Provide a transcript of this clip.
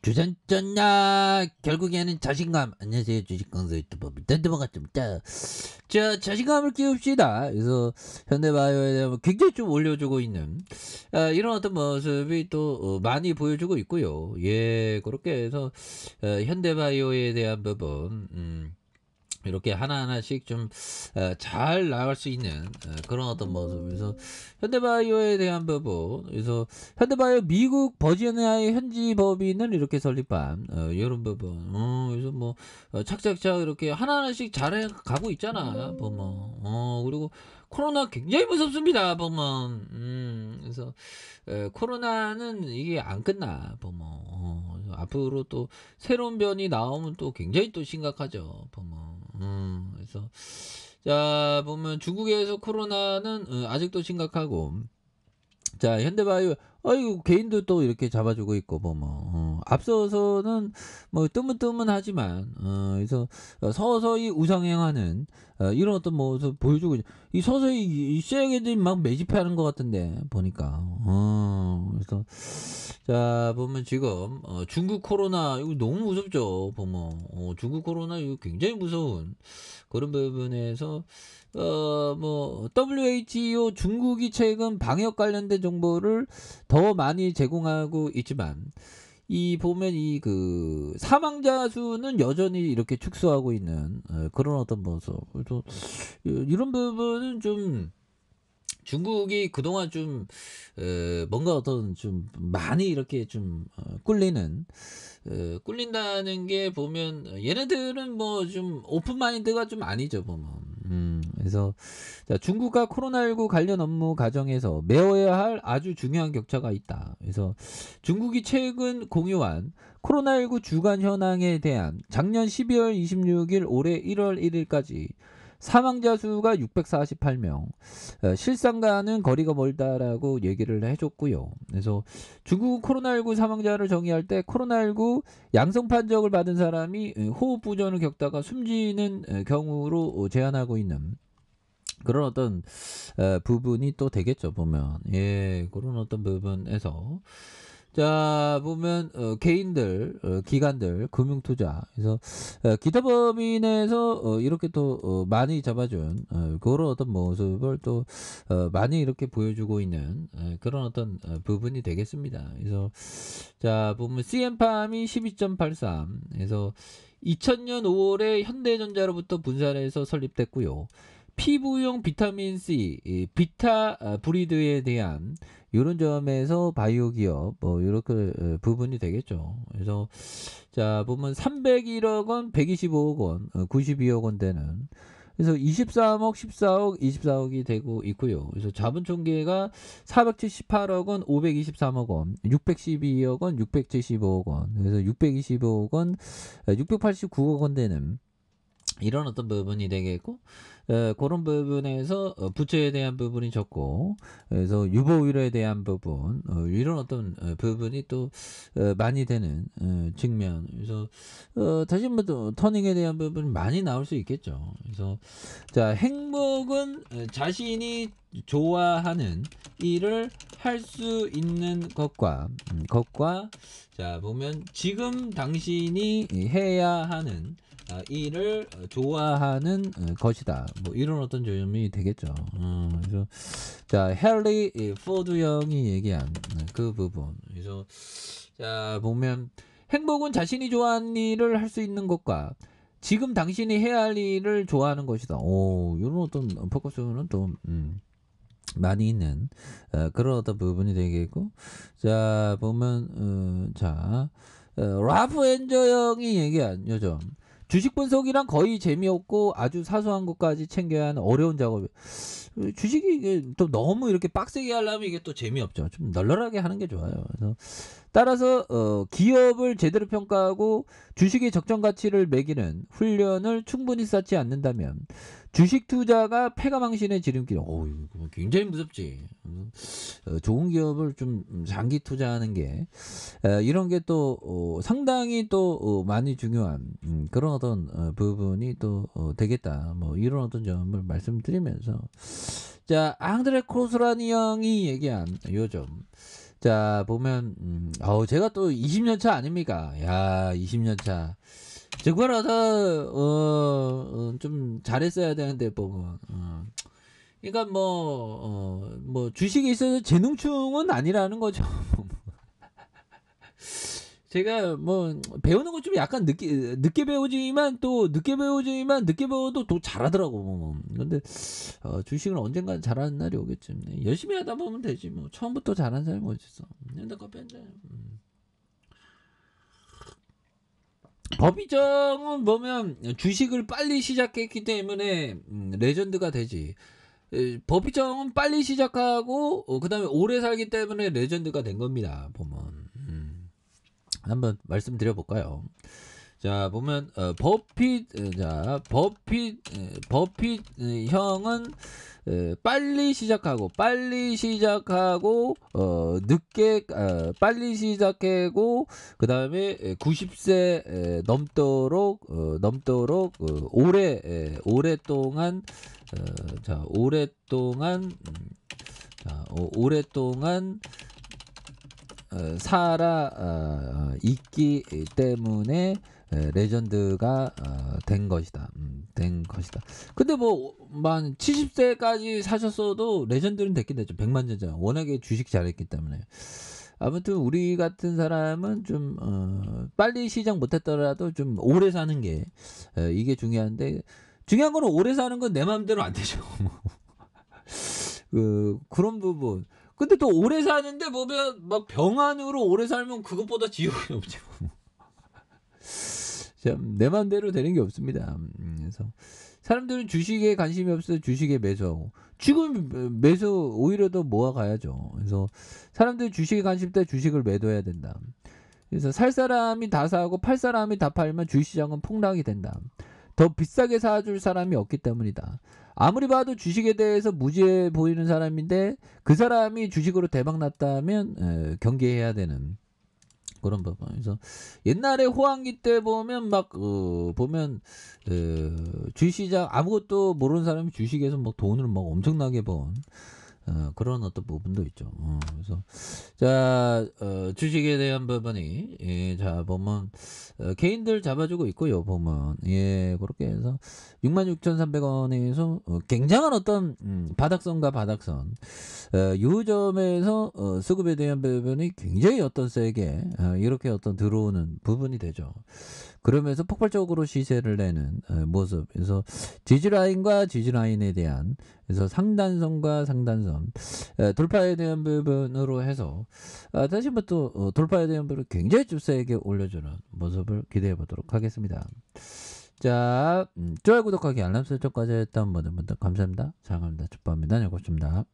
주전전야 결국에는 자신감. 안녕하세요, 주식강사 유튜버 반갑습니다. 자, 자신감을 키웁시다. 그래서 현대바이오에 대한 굉장히 좀 올려주고 있는 이런 어떤 모습이 또 많이 보여주고 있고요. 예, 그렇게 해서 현대바이오에 대한 부분 이렇게 하나하나씩 좀 잘 나갈 수 있는 그런 어떤 모습에서 현대바이오에 대한 부분, 그래서 현대바이오 미국 버지니아의 현지 법인을 이렇게 설립한 이런 부분, 그래서 뭐 착착착 이렇게 하나하나씩 잘 가고 있잖아 보면. 그리고 코로나 굉장히 무섭습니다 보면. 그래서 코로나는 이게 안 끝나 보면. 앞으로 또 새로운 변이 나오면 또 굉장히 또 심각하죠 보면. 그래서 자 보면 중국에서 코로나는 아직도 심각하고, 자 현대바이오 아이고 개인도 또 이렇게 잡아주고 있고 보면 앞서서는 뭐 뜨문뜨문하지만 그래서 서서히 우상향하는 이런 어떤 모습 보여주고 이 서서히 이 쉐어들이 막 매집하는 것 같은데 보니까. 그래서 자 보면 지금 중국 코로나 이거 너무 무섭죠 보면. 중국 코로나 이거 굉장히 무서운 그런 부분에서 뭐 WHO 중국이 최근 방역 관련된 정보를 더 많이 제공하고 있지만, 이 보면 이 그 사망자 수는 여전히 이렇게 축소하고 있는 그런 어떤 모습. 그래서 이런 부분은 좀 중국이 그동안 좀 뭔가 어떤 좀 많이 이렇게 좀 꿀린다는 게 보면 얘네들은 뭐 좀 오픈 마인드가 좀 아니죠 보면. 그래서 자, 중국과 코로나19 관련 업무 과정에서 메워야 할 아주 중요한 격차가 있다. 그래서 중국이 최근 공유한 코로나19 주간 현황에 대한 작년 12월 26일 올해 1월 1일까지 사망자 수가 648명, 실상과는 거리가 멀다라고 얘기를 해줬고요. 그래서 중국은 코로나19 사망자를 정의할 때 코로나19 양성 판정을 받은 사람이 호흡 부전을 겪다가 숨지는 경우로 제한하고 있는 그런 어떤 부분이 또 되겠죠 보면. 예, 그런 어떤 부분에서 자 보면 개인들, 기관들, 금융투자, 그래서 기타 범인에서 이렇게 또 많이 잡아준 그런 어떤 모습을 또 많이 이렇게 보여주고 있는 그런 어떤 부분이 되겠습니다. 그래서 자 보면 CM팜이 12.83, 그래서 2000년 5월에 현대전자로부터 분산해서 설립됐고요. 피부용 비타민 C, 비타 브리드에 대한 이런 점에서 바이오 기업 뭐 이렇게 부분이 되겠죠. 그래서 자 보면 301억 원, 125억 원, 92억 원 되는, 그래서 23억, 14억, 24억이 되고 있고요. 그래서 자본 총계가 478억 원, 523억 원, 612억 원, 675억 원, 그래서 625억 원, 689억 원 되는 이런 어떤 부분이 되겠고, 그런 부분에서 부채에 대한 부분이 적고, 그래서 유보율에 대한 부분, 이런 어떤 부분이 또 많이 되는 측면. 그래서 다시 한번 또 터닝에 대한 부분이 많이 나올 수 있겠죠. 그래서 자 행복은 자신이 좋아하는 일을 할 수 있는 것과 자 보면 지금 당신이 해야 하는 일을 좋아하는 것이다. 뭐 이런 어떤 점이 되겠죠. 그래서 자 헨리 포드 형이 얘기한 그 부분. 그래서 자 보면 행복은 자신이 좋아하는 일을 할 수 있는 것과 지금 당신이 해야 할 일을 좋아하는 것이다. 오, 이런 어떤 포커스는 또 많이 있는 그런 어떤 부분이 되겠고, 자 보면 자 라프 엔저 형이 얘기한 요즘 주식 분석이란 거의 재미없고 아주 사소한 것까지 챙겨야 하는 어려운 작업. 주식이 이게 또 너무 이렇게 빡세게 하려면 이게 또 재미없죠. 좀 널널하게 하는 게 좋아요. 그래서 따라서 기업을 제대로 평가하고 주식의 적정 가치를 매기는 훈련을 충분히 쌓지 않는다면 주식 투자가 패가망신의 지름길. 이거 굉장히 무섭지. 좋은 기업을 좀 장기 투자하는 게 이런 게 또 상당히 또 많이 중요한 그런 어떤 부분이 또 되겠다. 뭐 이런 어떤 점을 말씀드리면서, 자 앙드레 코스라니 형이 얘기한 요즘 자 보면 제가 또 20년 차 아닙니까? 야 20년 차. 저거라도 좀 잘했어야 되는데 보면 그러니까 뭐 주식에 있어서 재능충은 아니라는 거죠. 제가 뭐 배우는 거 좀 약간 늦게 배우지만 또 늦게 배워도 또 잘하더라고 뭐. 근데 주식은 언젠간 잘하는 날이 오겠지. 열심히 하다 보면 되지 뭐. 처음부터 잘하는 사람이 어디 있어. 근데 커피 한 잔. 법이정은 보면 주식을 빨리 시작했기 때문에 레전드가 되지. 법이정은 빨리 시작하고 그다음에 오래 살기 때문에 레전드가 된 겁니다. 보면 한번 말씀드려 볼까요? 자 보면 버핏 형은 빨리 시작하고 늦게 빨리 시작하고 그다음에 90세 넘도록 오랫동안 오랫동안 살아 있기 때문에 레전드가 된 것이다. 근데 뭐만 70세까지 사셨어도 레전드는 됐긴 됐죠. 백만장자. 워낙에 주식 잘했기 때문에. 아무튼 우리 같은 사람은 좀 빨리 시작 못했더라도 좀 오래 사는 게 이게 중요한데 중요한 거는 오래 사는 건 내 마음대로 안 되죠. 그런 부분. 근데 또 오래 사는데 보면 막 병안으로 오래 살면 그것보다 지옥이 없죠. 참 내 맘대로 되는 게 없습니다. 그래서 사람들은 주식에 관심이 없어서 주식에 매수하고 지금 매수 오히려 더 모아가야죠. 그래서 사람들이 주식에 관심 있다 주식을 매도해야 된다. 그래서 살 사람이 다 사고 팔 사람이 다 팔면 주식시장은 폭락이 된다. 더 비싸게 사줄 사람이 없기 때문이다. 아무리 봐도 주식에 대해서 무지해 보이는 사람인데 그 사람이 주식으로 대박 났다면 경계해야 되는 그런 부분. 그래서 옛날에 호황기 때 보면 주식시장 아무것도 모르는 사람이 주식에서 막 돈을 막 엄청나게 번 그런 어떤 부분도 있죠. 그래서 자 주식에 대한 부분이 자 보면 개인들 잡아주고 있고요. 보면 그렇게 해서 66,300원에서 굉장한 어떤 바닥선과 바닥선 요 점에서 수급에 대한 부분이 굉장히 어떤 세게 이렇게 어떤 들어오는 부분이 되죠. 그러면서 폭발적으로 시세를 내는 모습. 그래서 지지라인과 지지라인에 대한 그래서 상단선과 상단선 돌파에 대한 부분으로 해서 다시 한번 또 돌파에 대한 부분을 굉장히 좀 세게 올려주는 모습을 기대해 보도록 하겠습니다. 자, 좋아요 구독하기 알람 설정까지 했던 모든 분들 감사합니다. 사랑합니다. 축복합니다. 고맙습니다.